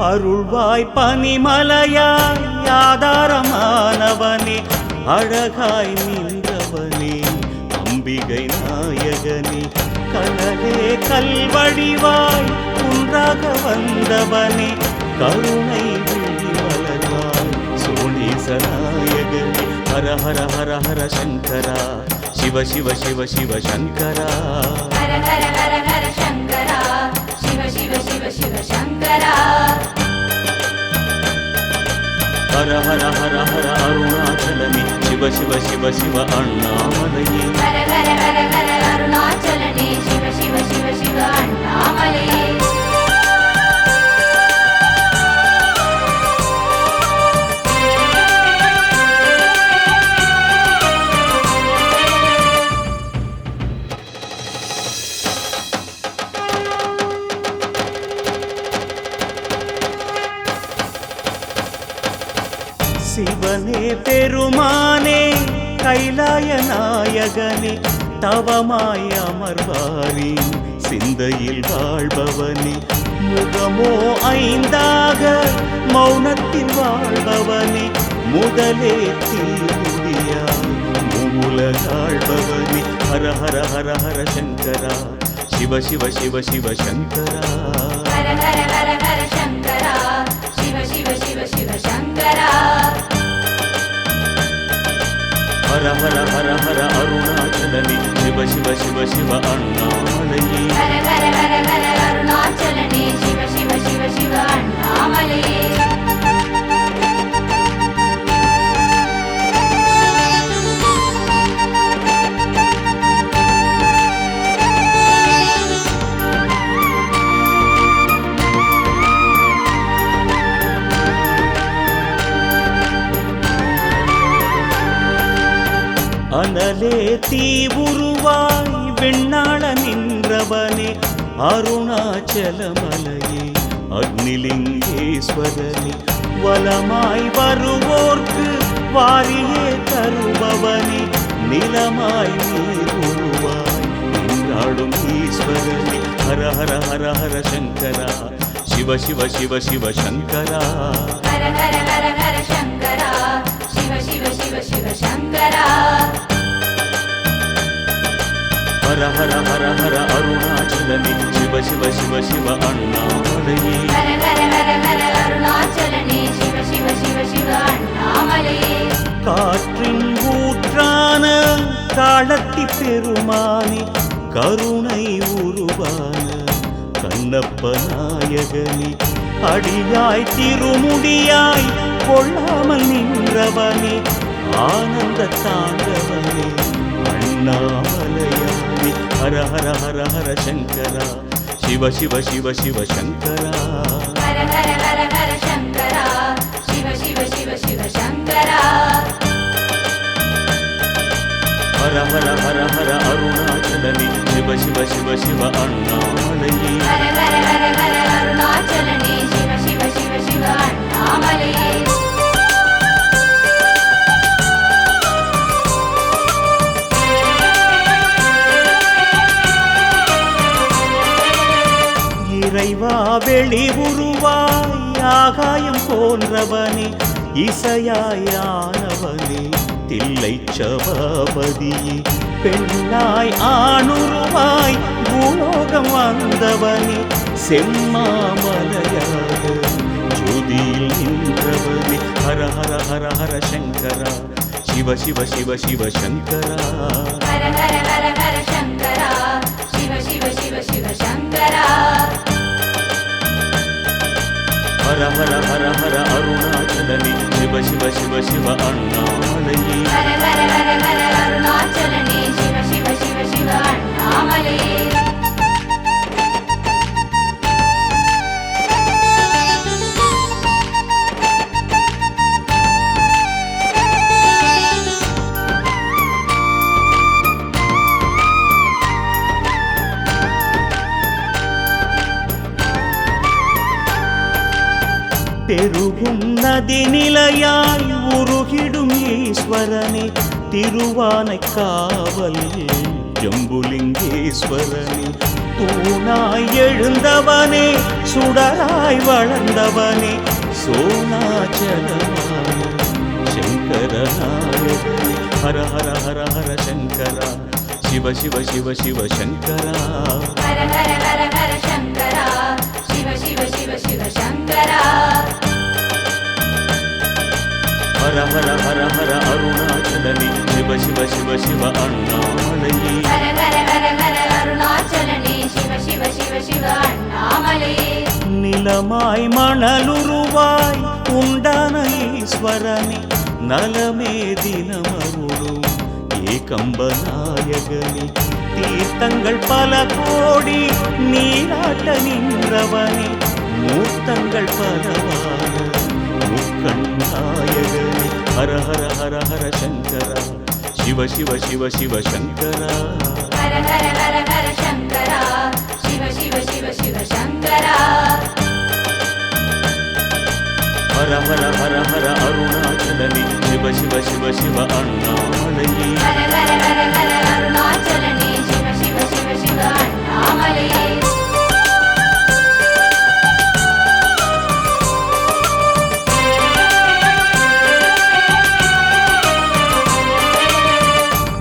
அருள்வாய் பனிமலையாய் ஆதாரமானவனே அழகாய் நின்றவனே அம்பிகை நாயகனே கனலே கல்வடிவாய் குன்றாக வந்தவனே கருணை மலர்வாய் சோனேச நாயகனே ஹர ஹர ஹர ஹர சங்கரா சிவ சிவ சிவ சிவ சங்கரா ஹர ஹர ஹர ஹர சங்கரா சிவ சிவ சிவ சிவ சங்கரா ஹர ஹர ஹர ஹர அருணாச்சலனே சிவ சிவ சிவ சிவ அண்ணாமலையே ஹர ஹர ஹர ஹர அருணாச்சலனே சிவ சிவ சிவ சிவ அண்ணாமலையே சிவனே பெருமானே கைலாய நாயகனே தவமாய் அமர்வாரி சிந்தையில் வாழ்பவனே முகமோ ஐந்தாக மௌனத்தில் வாழ்பவனே முதலே தீமுடியாய் மூலகாழ்பவனே ஹர ஹர ஹர ஹர சங்கரா சிவ சிவ சிவ சிவ சங்கரா ஹர ஹர ஹர ஹர சங்கரா சிவ சிவ சிவ சிவ சங்கரா ஹர ஹர ஹர ஹர அருணாச்சலனே சிவ சிவ சிவ சிவ அண்ணாமலையே ஹர ஹர ஹர ஹர அருணாச்சலனே சிவ சிவ சிவ சிவ அண்ணாமலையே அனலே தீவுருவாய் வெண்ணாள நின்றவனே அருணாச்சலமலையே அக்னிலிங்கேஸ்வரனே வலமாய் வருவோர்க்கு வாரியே தருபவனே நிலமாய் நீருருவாய் நின்றாடும் ஈஸ்வரனே ஹர ஹர ஹர ஹர சங்கரா சிவ சிவ சிவ சிவ சங்கரா ஹர ஹர ஹர ஹர சங்கரா சிவ சிவ சிவ சிவ சங்கரா ஹர ஹர ஹர ஹர அருணாச்சலனே சிவ சிவ சிவ சிவ அண்ணாமலையே ஹர ஹர ஹர ஹர அருணாச்சலனே சிவ சிவ சிவ சிவ அண்ணாமலையே காற்றின் ஊற்றான காலத்தி பெருமானே கருணை உருவான கண்ணப்ப நாயகனே அடியாய் திருமுடியாய் கொள்ளாமல் நின்றவனே ஆனந்த தாண்டவனே அண்ணாமலையானே ஹர ஹர ஹர ஹர சங்கரா சிவ சிவ சிவ சிவ சங்கரா ஹர ஹர ஹர ஹர சங்கரா சிவ சிவ சிவ சிவ சங்கரா ஹர ஹர ஹர ஹர அருணாச்சலனே சிவ சிவ சிவ சிவ அண்ணாமலையே ஹர ஹர ஹர ஹர அருணாச்சலனே சிவ சிவ சிவ சிவ அண்ணாமலையே இறைவா வெளி உருவாய் ஆகாயம் போன்றவனே இசையாயானவனே தில்லை சபாபதியே பெண்ணாய் ஆணுருவாய் பூலோகம் வந்தவனே செம்மாமலையாக ஜோதியில் நின்றவனே ஹர ஹர ஹர ஹர சங்கரா சிவ சிவ சிவ சிவ சங்கரா ஹர ஹர ஹர ஹர சங்கரா சிவ சிவ சிவ சிவ சங்கரா ஹர ஹர ஹர ஹர அருணாச்சலனே சிவ சிவ சிவ சிவ அண்ணாமலையே ஹர ஹர ஹர ஹர அருணாச்சலனே சிவ சிவ சிவ சிவ அண்ணாமலையே பெருகும் நதி நிலையாய் உருகிடும் ஈஸ்வரனே திருவானை காவல் ஜம்புலிங்கேஸ்வரனே தூணாய் எழுந்தவனே சுடராய் வளர்ந்தவனே சோனாச்சலமான சங்கரநாயகனே ஹர ஹர ஹர ஹர சங்கரா சிவ சிவ சிவ சிவ சங்கரா ஹர ஹர ஹர ஹர சங்கரா சிவ சிவ சிவ சிவ சங்கரா ஹர ஹர ஹர ஹர அருணாச்சலனே சிவ சிவ சிவ சிவ அண்ணாமலையே ஹர ஹர ஹர ஹர அருணாச்சலனே சிவ சிவ சிவ சிவ அண்ணாமலையே நிலமாய் மணலுருவாய் உண்டான ஈஸ்வரனே நலமே தினமருளும் ஏகம்பநாயகனே தீர்த்தங்கள் பல கோடி நீராட்ட நின்றவனே மூர்த்தங்கள் பலவான முக்கண்ணாயகனே ஹர ஹர ஹர ஹர சங்கரா சிவ சிவ சிவ சிவ சங்கரா ஹர ஹர ஹர ஹர சங்கரா சிவ சிவ சிவ சிவ சங்கரா ஹர ஹர ஹர ஹர அருணாச்சலனே சிவ சிவ சிவ சிவ அண்ணாமலையே ஹர ஹர ஹர ஹர அருணாச்சலனே சிவ சிவ சிவ சிவ அண்ணாமலையே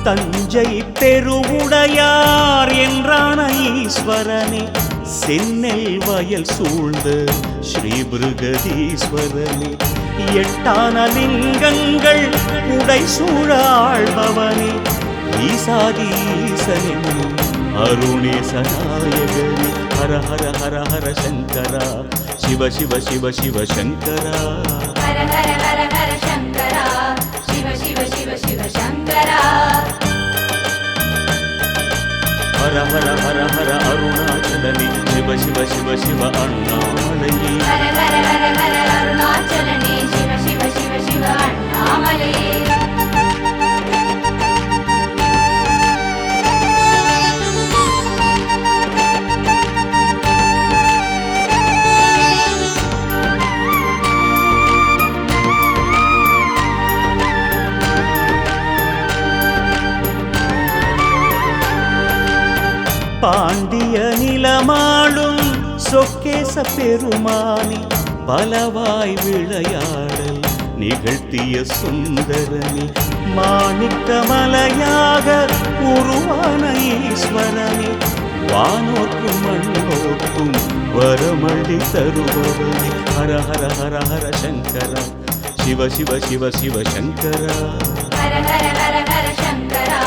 தஞ்சை பெருவுடையார் என்றான ஈஸ்வரனே சென்னல் வயல் சூழ்ந்த ஸ்ரீ பிருகதீஸ்வரனே எட்டான லிங்கங்கள் உடை சூழாழ்பவனே ஈசாதி ஈசனென்னும் அருணேசநாயகனே ஹர ஹர ஹர ஹர சங்கரா சிவ சிவ சிவ சிவ சங்கரா ஹர ஹர ஹர ஹர சங்கரா சிவ சிவ சிவ சிவ சங்கரா ஹர ஹர ஹர ஹர அருணாச்சலனே சிவ சிவ சிவ சிவ அண்ணாமலையே ஹர ஹர ஹர ஹர அருணாச்சலனே சிவ சிவ சிவ சிவ அண்ணாமலையே பாண்டிய நிலமாளும் சொக்கேச பெருமானி பலவாய் விளையாடல் நிகழ்த்திய சுந்தரனி மாணிக்கமலையாக உருவான ஈஸ்வரனி வானோர்க்கும் மண்ணோர்க்கும் வரமள்ளி தருபவனி ஹர ஹர ஹர ஹர சங்கரா சிவ சிவ சிவ சிவ சங்கரா ஹர ஹர ஹர ஹர சங்கரா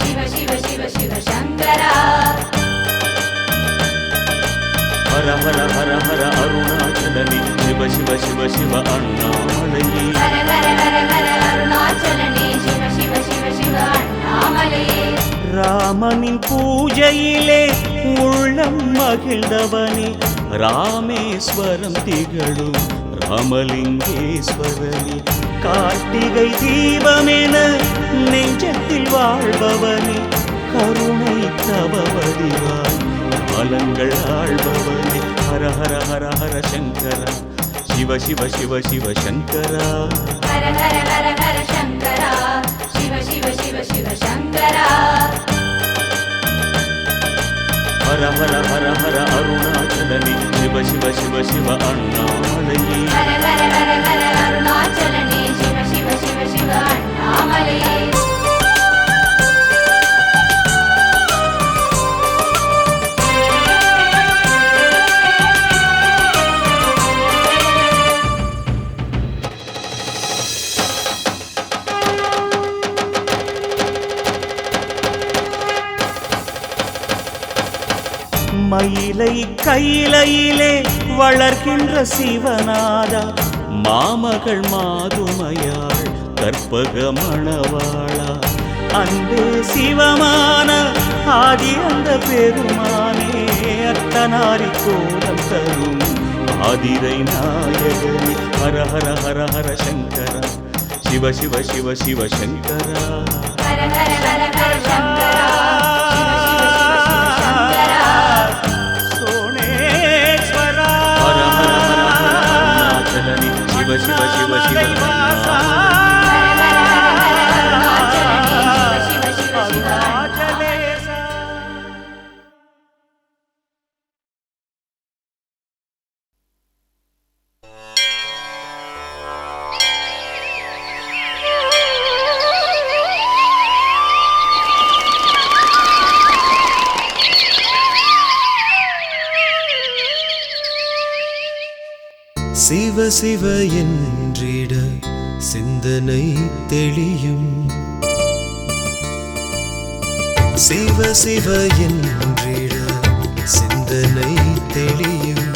சிவ சிவ சிவ சிவ சங்கரா ஹர ஹர ஹர ஹர அருணாச்சலனே சிவ சிவ சிவ சிவ அண்ணாமலையே ஹர ஹர ஹர ஹர அருணாச்சலனே சிவ சிவ சிவ சிவ அண்ணாமலையே ராமனின் பூஜையிலே உள்ளம் மகிழ்ந்தவனே ராமேஸ்வரம் திகழும் ராமலிங்கேஸ்வரனே கார்த்திகை தீபமென நெஞ்சத்தில் வாழ்பவனே கருணை தவவடிவாய் காலங்கள் ஆழ்பவனே ஹர ஹர ஹர ஹர சங்கரா சிவ சிவ சிவ சிவ சங்கரா ஹர ஹர ஹர ஹர சங்கரா சிவ சிவ சிவ சிவ சங்கரா ஹர ஹர ஹர ஹர அருணாச்சலனே சிவ சிவ சிவ சிவ அண்ணாமலையே ஹர ஹர ஹர ஹர அருணாச்சலனே சிவ சிவ சிவ சிவ அண்ணாமலையே மயிலை கையிலையிலே வளர்கின்ற சிவநாதா மாமகள் மாதுமையாள் கற்பக மணவாளா அன்பே சிவமான ஆதி அந்த பெருமானே அத்தனாரி கோலம் தரும் ஆதிரை நாயகனே ஹர ஹர ஹர ஹர சங்கரா சிவ சிவ சிவ சிவ சங்கரா ஹர ஹர ஹர ஹர சங்கரா சோனேஸ்வரா ஹர ஹர ஹர ஹர அருணாச்சலனே சிவ சிவ சிவ சிவ சிவ சிவ என்றிட சிந்தனை தெளியும். சிவ சிவ என்றிட சிந்தனை தெளியும்.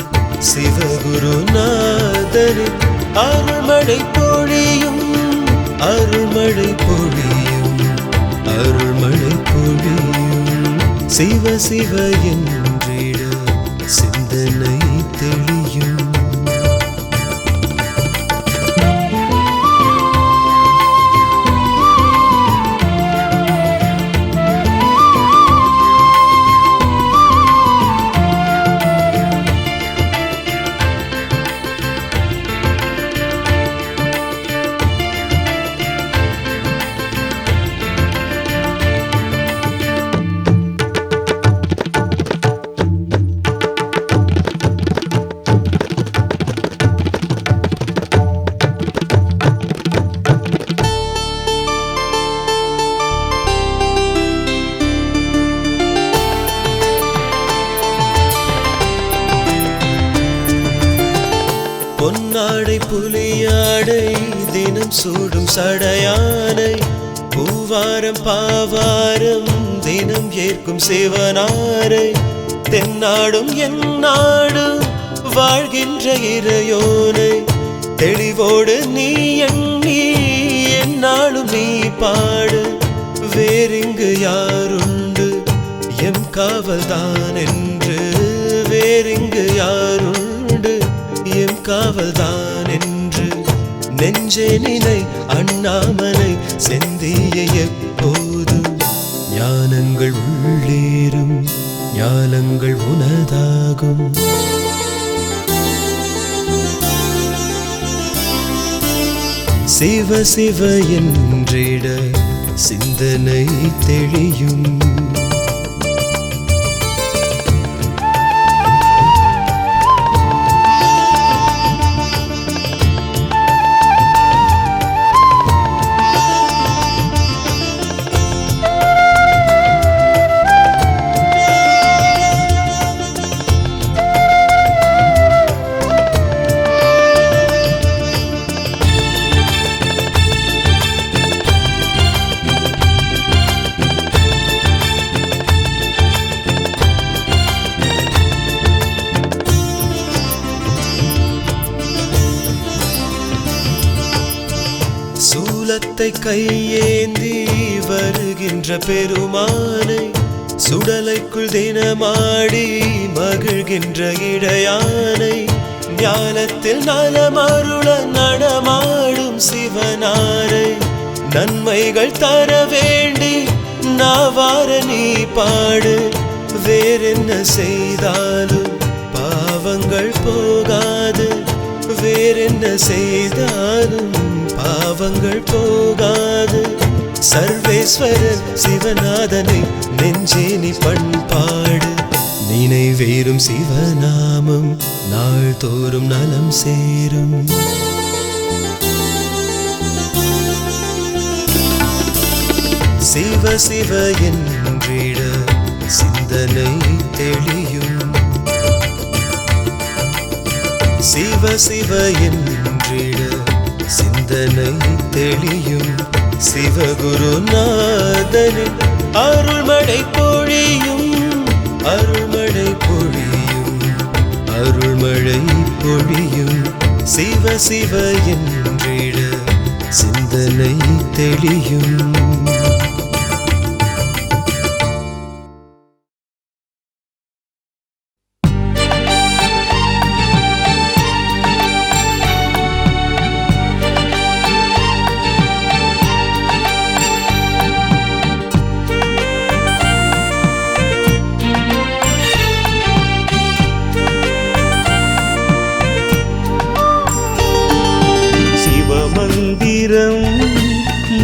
சிவகுருநாதரின் அருள்மழை பொழியும். அருள்மழை பொழியும். அருள்மழை பொழியும். சிவ சிவ என்றிட சிந்தனை தெளியும். பொன்னாடை புலியாடை தினம் சூடும் சடையானை. பூவாரம் பாவாரம் தினம் ஏற்கும் சிவனாரை. தென்னாடும் எந்நாடும் வாழ்கின்ற இறையோனை. தெளிவோடு நீ எண்ணி எந்நாளும் நீ பாடு. வேறிங்கு யாருண்டு எம் காவல்தான் என்று. வேறிங்கு யாருண்டு எம் காவல்தான் என்று. நெஞ்சே நினை அண்ணாமலை செந்திய எப்போதும். ஞானங்கள் உள்ளேறும் ஞானங்கள் உனதாகும். சிவ சிவ என்றிட சிந்தனை தெளியும். சூலத்தை கையேந்தி வருகின்ற பெருமானை. சுடலைக்குள் தினமாடி மகிழ்கின்ற இடையானை. ஞானத்தில் நலமருள நடமாடும் சிவனாரை. நன்மைகள் தர வேண்டி நாவார நீ பாடு. வேறென்ன செய்தாலும் பாவங்கள் போகாது. வேறென்ன செய்தாலும் பாவங்கள் போகாது. சர்வேஸ்வரன் சிவநாதனை நெஞ்சே நீ பண்பாடு. நினைவேறும் சிவநாமம் நாள்தோறும் நலம் சேரும். சிவ சிவ என்றிட சிந்தனை தெளியும். சிவ சிவ என்றிட சிந்தனை தெளியும். சிவகுருநாதனின் அருள்மழை பொழியும். அருள்மழை பொழியும். அருள்மழை பொழியும். சிவ சிவ என்றிட சிந்தனை தெளியும்.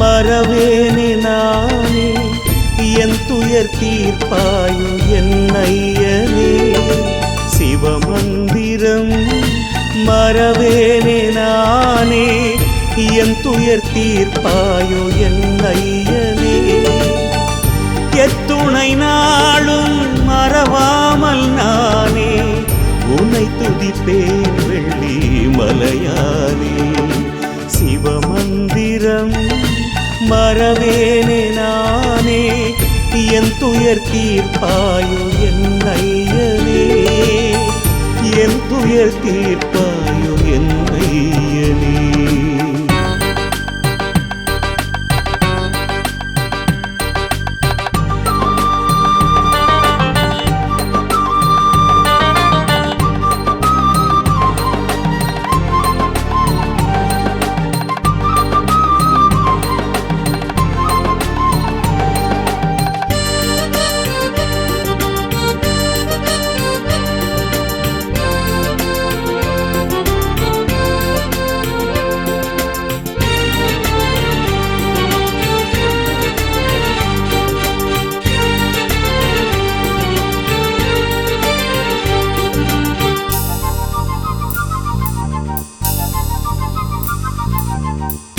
மறவேனே நானே என் துயர் தீர்ப்பாயோ என் ஐயனே. சிவமந்திரம் மறவேனே நானே என் துயர் தீர்ப்பாயோ என் ஐயனே. எத்துணை நாளும் மறவாமல் நானே உன்னை துதிப்பேன் வெள்ளி மலை துயர் தீர்ப்பாயோ என் ஐயனே, என் துயர் தீர்ப்பாயோ என் ஐயனே.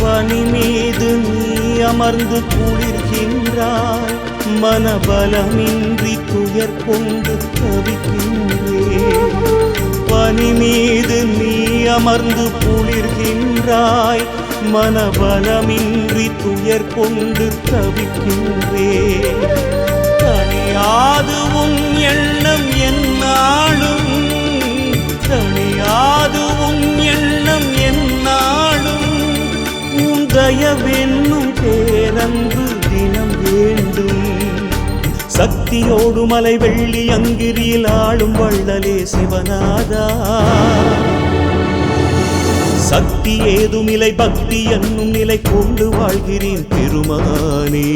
பனி மீது நீ அமர்ந்து குளிர்கின்றாய், மனபலமின்றி துயர் கொண்டு தவிக்கின்றேன். பனி மீது நீ அமர்ந்து குளிர்கின்றாய், மனபலமின்றி துயர் கொண்டு தவிக்கின்றேன். தனியாது உன் எண்ணம் என்னாலும், தனியாது உன் எண்ணம் என்னாலும், உன் தயவென்னும் பேரன்பு தினம் வேண்டும். சக்தியோடு மலை வெள்ளி அங்கிரியில் ஆளும் வள்ளலே சிவநாதா, சக்தி ஏதுமில்லை பக்தி என்னும் நிலை கொண்டு வாழ்கிறேன் பெருமானே.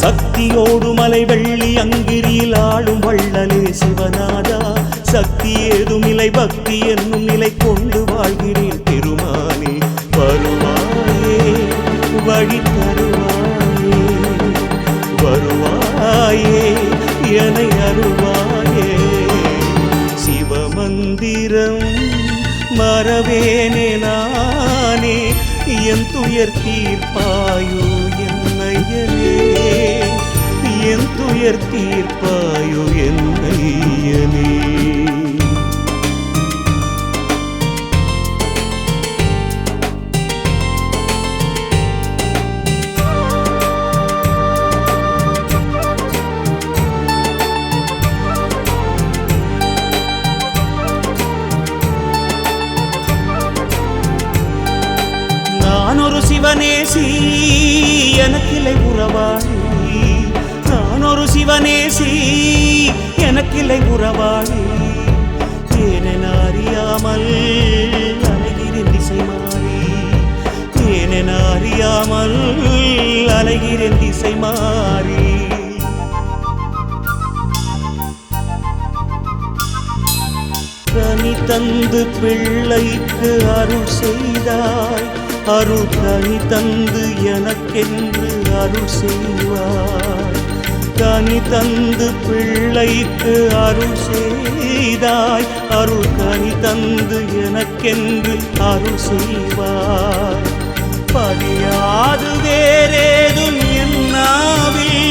சக்தியோடு மலை வெள்ளி அங்கிரியில் ஆளும் வள்ளலே சிவநாதா, சக்தி ஏதுமில்லை பக்தி என்னும் நிலை கொண்டு வாழ்கிறேன் பெருமானே. வருவாயே வழி தருவாயே, வருவாயே என்னை அருள்வாயே. சிவமந்திரம் மறவேனே நானே, என் துயர் தீர்ப்பாயோ என் ஐயனே, என் துயர் தீர்ப்பாயோ என் ஐயனே. நான் ஒரு சிவநேசி எனக்கில்லை உறவாளி, நான் ஒரு சிவநேசி எனக்கில்லை உறவாளி. ஏனென அறியாமல் அலைகிறேன் திசை மாறி, ஏனென அறியாமல் அலைகிறேன் திசை மாறி. கனி தந்து பிள்ளைக்கு அருள் செய்தாய், அருள் கனி தந்து எனக்கென்று அருள் செய்வாய். கனி தந்து பிள்ளைக்கு அருள் செய்தாய், அருள் கனி தந்து எனக்கென்று அருள் செய்வாய். பதியாது வேறேதும் என்னாவில்,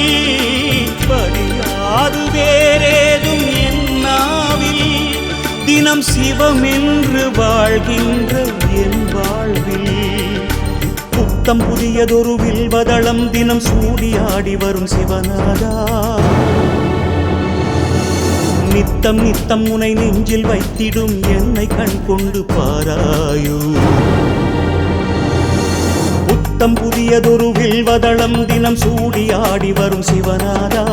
பதியாது வேறேதும் என்னாவில், தினம் சிவமென்று வாழ்கின்ற என் வாழ்வில். புத்தம் புதியதொரு வில்வதளம் தினம் சூடியாடி வரும் சிவநாதா, நித்தம் நித்தம் உனை நெஞ்சில் வைத்திடும் என்னை கண் கொண்டு பாராயோ. புத்தம் புதியதொரு வில்வதளம் தினம் சூடியாடி வரும் சிவநாதா,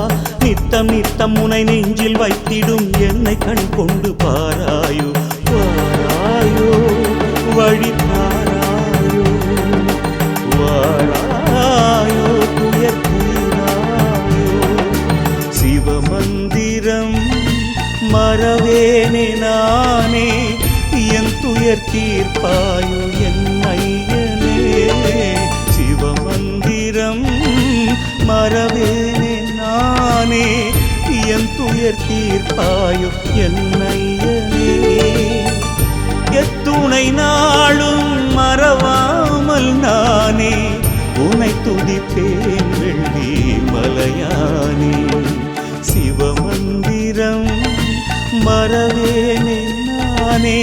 நித்தம் நித்தம் உனை நெஞ்சில் வைத்திடும் என்னை கண் கொண்டு பாராயோ. பாராயோ வழி பாராயோ, வாராயோ துயர் தீராயோ. சிவமந்திரம் மறவேனே நானே, என் துயர் தீர்ப்பாயோ என் ஐயனே. சிவமந்திரம் மறவேனே நானே, என் துயர் தீர்ப்பாயோ என் ஐயனே. எத்துணை நாளும் மறவாமல் நானே உனை துதிப்பேன் வெள்ளி மலையானே. சிவமந்திரம் மறவேனே நானே,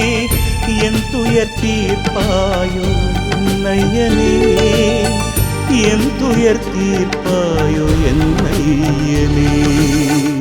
என் துயர் தீர்ப்பாயோ நையனே, என் துயர் தீர்ப்பாயோ என்னையனே.